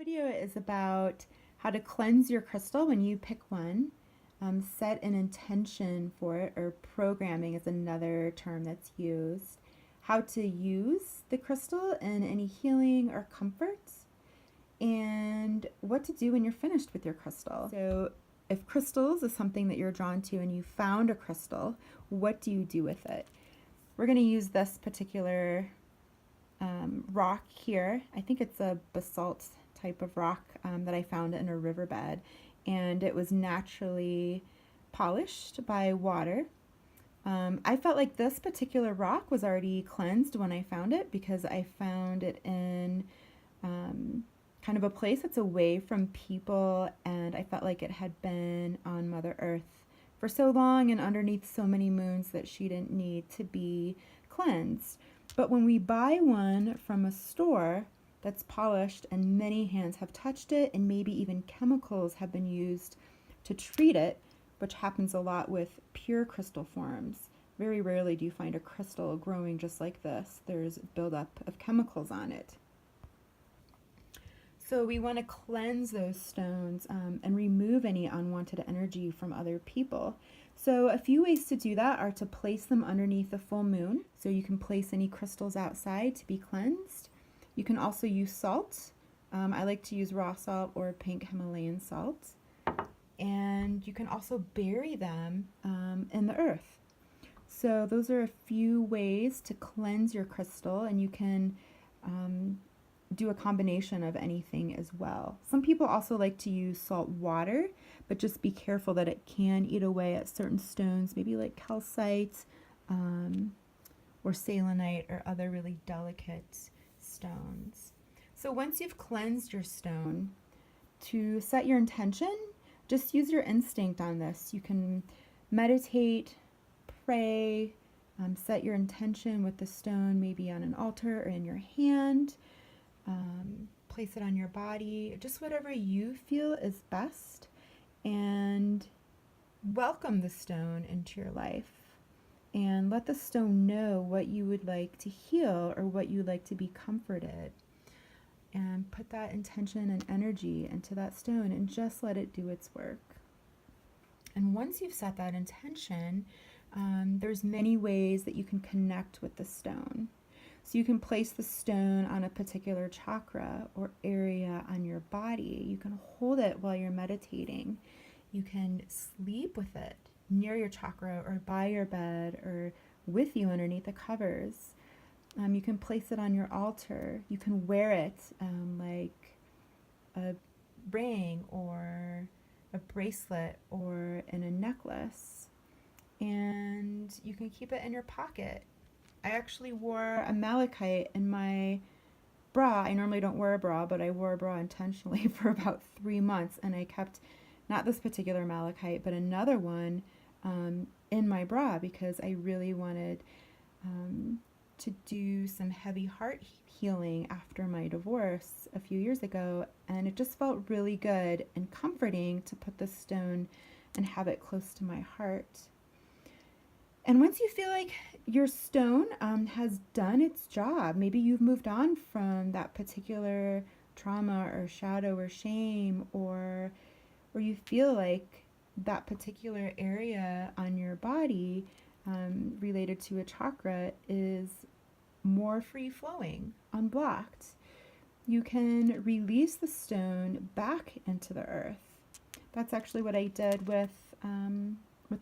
Video is about how to cleanse your crystal when you pick one. Set an intention for it, or programming is another term that's used. How to use the crystal in any healing or comfort, and what to do when you're finished with your crystal. So, if crystals is something that you're drawn to and you found a crystal, what do you do with it? We're going to use this particular rock here. I think it's a basalt type of rock that I found in a riverbed, and it was naturally polished by water. I felt like this particular rock was already cleansed when I found it, because I found it in kind of a place that's away from people, and I felt like it had been on Mother Earth for so long and underneath so many moons that she didn't need to be cleansed. But when we buy one from a store that's polished and many hands have touched it, and maybe even chemicals have been used to treat it, which happens a lot with pure crystal forms. Very rarely do you find a crystal growing just like this. There's buildup of chemicals on it. So we want to cleanse those stones and remove any unwanted energy from other people. So a few ways to do that are to place them underneath the full moon. So you can place any crystals outside to be cleansed. You can also use salt. I like to use raw salt or pink Himalayan salt. And you can also bury them in the earth. So those are a few ways to cleanse your crystal, and you can do a combination of anything as well. Some people also like to use salt water, but just be careful that it can eat away at certain stones, maybe like calcite or selenite or other really delicate stones. So once you've cleansed your stone, to set your intention, just use your instinct on this. You can meditate, pray, set your intention with the stone maybe on an altar or in your hand. Place it on your body, just whatever you feel is best, and welcome the stone into your life, and let the stone know what you would like to heal or what you would like to be comforted, and put that intention and energy into that stone and just let it do its work. And once you've set that intention, there's many ways that you can connect with the stone. So you can place the stone on a particular chakra or area on your body. You can hold it while you're meditating. You can sleep with it near your chakra or by your bed or with you underneath the covers. You can place it on your altar. You can wear it like a ring or a bracelet or in a necklace. And you can keep it in your pocket. I actually wore a malachite in my bra. I normally don't wear a bra, but I wore a bra intentionally for about 3 months, and I kept not this particular malachite, but another one in my bra, because I really wanted to do some heavy heart healing after my divorce a few years ago, and it just felt really good and comforting to put this stone and have it close to my heart. And once you feel like your stone has done its job, maybe you've moved on from that particular trauma or shadow or shame, or you feel like that particular area on your body related to a chakra is more free-flowing, unblocked, you can release the stone back into the earth. That's actually what I did with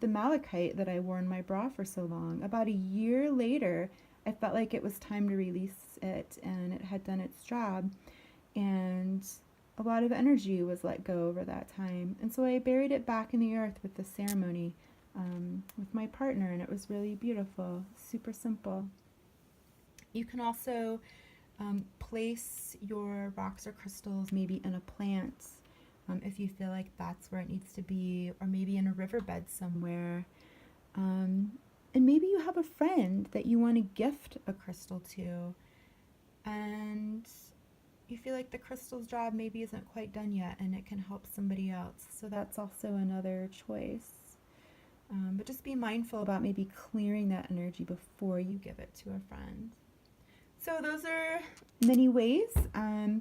the malachite that I wore in my bra for so long. About a year later, I felt like it was time to release it, and it had done its job, and a lot of energy was let go over that time. And so I buried it back in the earth with the ceremony with my partner, and it was really beautiful, super simple. You can also place your rocks or crystals maybe in a plant, if you feel like that's where it needs to be, or maybe in a riverbed somewhere. And maybe you have a friend that you want to gift a crystal to, and you feel like the crystal's job maybe isn't quite done yet, and it can help somebody else. So that's also another choice. But just be mindful about maybe clearing that energy before you give it to a friend. So those are many ways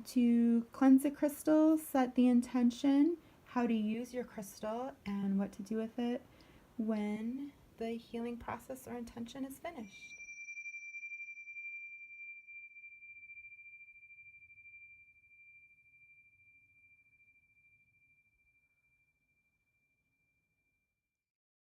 to cleanse a crystal, set the intention, how to use your crystal, and what to do with it when the healing process or intention is finished.